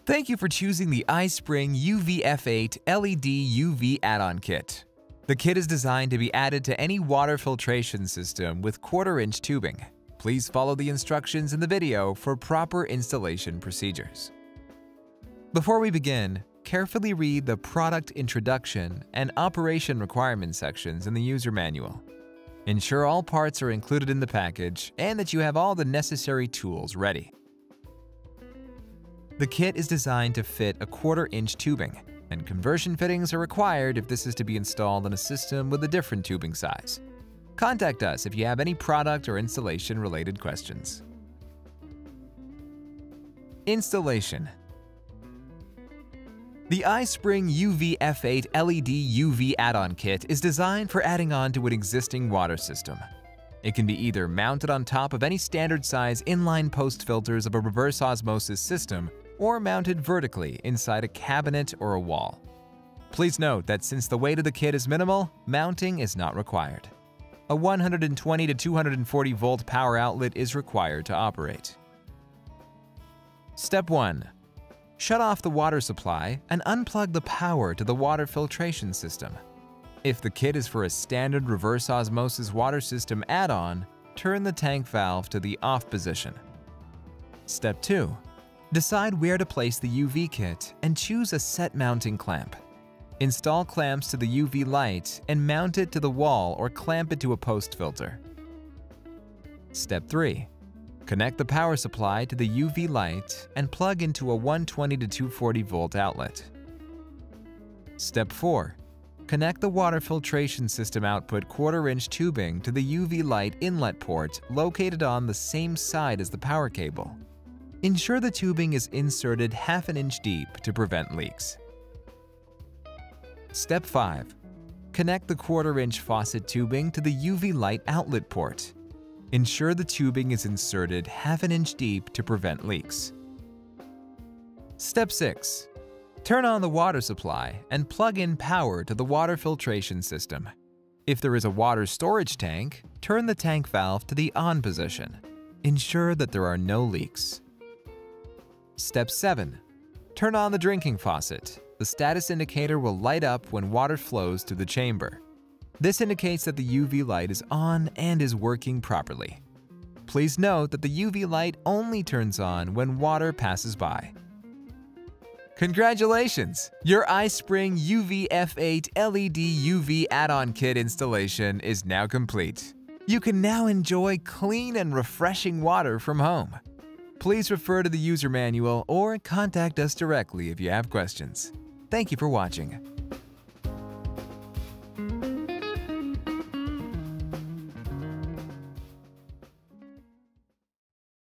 Thank you for choosing the iSpring UVF8 LED UV add-on kit. The kit is designed to be added to any water filtration system with quarter-inch tubing. Please follow the instructions in the video for proper installation procedures. Before we begin, carefully read the product introduction and operation requirements sections in the user manual. Ensure all parts are included in the package and that you have all the necessary tools ready. The kit is designed to fit a quarter-inch tubing, and conversion fittings are required if this is to be installed in a system with a different tubing size. Contact us if you have any product or installation-related questions. Installation. The iSpring UVF8 LED UV add-on kit is designed for adding on to an existing water system. It can be either mounted on top of any standard size inline post filters of a reverse osmosis system or mounted vertically inside a cabinet or a wall. Please note that since the weight of the kit is minimal, mounting is not required. A 120 to 240 volt power outlet is required to operate. Step 1. Shut off the water supply and unplug the power to the water filtration system. If the kit is for a standard reverse osmosis water system add-on, turn the tank valve to the off position. Step 2. Decide where to place the UV kit and choose a set mounting clamp. Install clamps to the UV light and mount it to the wall or clamp it to a post filter. Step 3. Connect the power supply to the UV light and plug into a 120 to 240 volt outlet. Step 4. Connect the water filtration system output quarter-inch tubing to the UV light inlet port located on the same side as the power cable. Ensure the tubing is inserted half an inch deep to prevent leaks. Step 5. Connect the quarter-inch faucet tubing to the UV light outlet port. Ensure the tubing is inserted half an inch deep to prevent leaks. Step 6. Turn on the water supply and plug in power to the water filtration system. If there is a water storage tank, turn the tank valve to the on position. Ensure that there are no leaks. Step 7. Turn on the drinking faucet. The status indicator will light up when water flows through the chamber. This indicates that the UV light is on and is working properly. Please note that the UV light only turns on when water passes by. Congratulations! Your iSpring UVF8 LED UV add-on kit installation is now complete. You can now enjoy clean and refreshing water from home. Please refer to the user manual or contact us directly if you have questions. Thank you for watching.